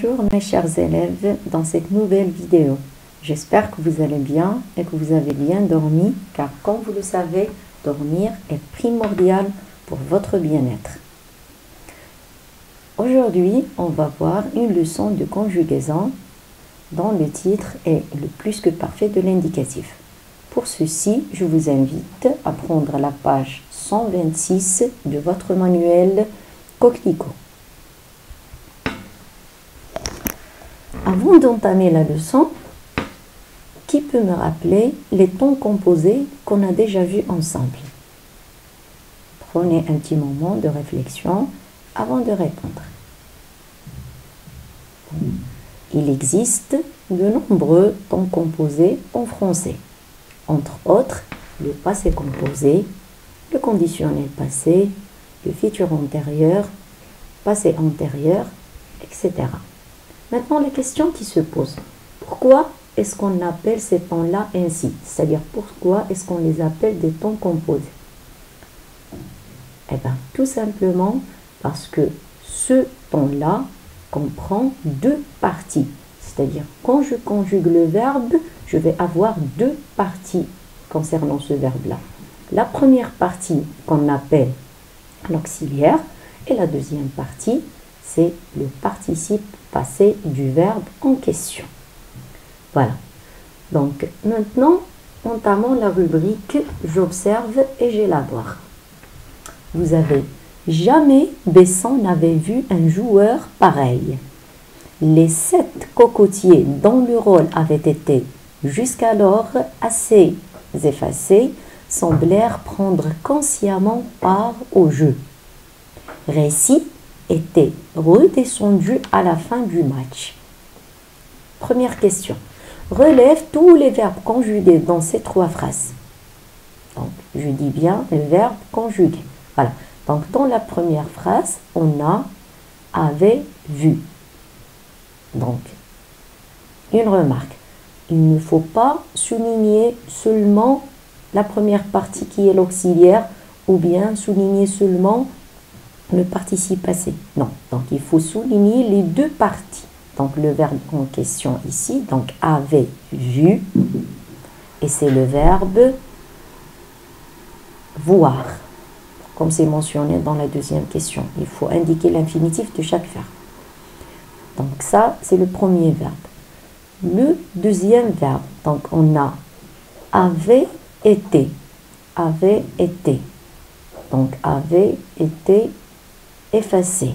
Bonjour mes chers élèves dans cette nouvelle vidéo. J'espère que vous allez bien et que vous avez bien dormi car comme vous le savez, dormir est primordial pour votre bien-être. Aujourd'hui, on va voir une leçon de conjugaison dont le titre est le plus que parfait de l'indicatif. Pour ceci, je vous invite à prendre la page 126 de votre manuel Coquelicot. Avant d'entamer la leçon, qui peut me rappeler les tons composés qu'on a déjà vus ensemble? Prenez un petit moment de réflexion avant de répondre. Il existe de nombreux tons composés en français, entre autres le passé composé, le conditionnel passé, le futur antérieur, passé antérieur, etc. Maintenant, la question qui se pose, pourquoi est-ce qu'on appelle ces tons-là ainsi? C'est-à-dire, pourquoi est-ce qu'on les appelle des tons composés? Eh bien, tout simplement parce que ce ton-là comprend deux parties. C'est-à-dire, quand je conjugue le verbe, je vais avoir deux parties concernant ce verbe-là. La première partie qu'on appelle l'auxiliaire et la deuxième partie, c'est le participe passé du verbe en question. Voilà. Donc, maintenant, entamons la rubrique « J'observe et j'élabore ». Vous avez « Jamais Besson n'avait vu un joueur pareil. Les 7 cocotiers dont le rôle avait été jusqu'alors assez effacé semblèrent prendre consciemment part au jeu. Récit était redescendu à la fin du match. » Première question. Relève tous les verbes conjugués dans ces trois phrases. Donc, je dis bien le verbe conjugué. Voilà. Donc, dans la première phrase, on a « avait vu ». Donc, une remarque. Il ne faut pas souligner seulement la première partie qui est l'auxiliaire ou bien souligner seulement le participe passé. Non, donc il faut souligner les deux parties. Donc le verbe en question ici, donc avait vu, et c'est le verbe voir. Comme c'est mentionné dans la deuxième question, il faut indiquer l'infinitif de chaque verbe. Donc ça, c'est le premier verbe. Le deuxième verbe, donc on a avait été, avait été. Donc avait été effacé.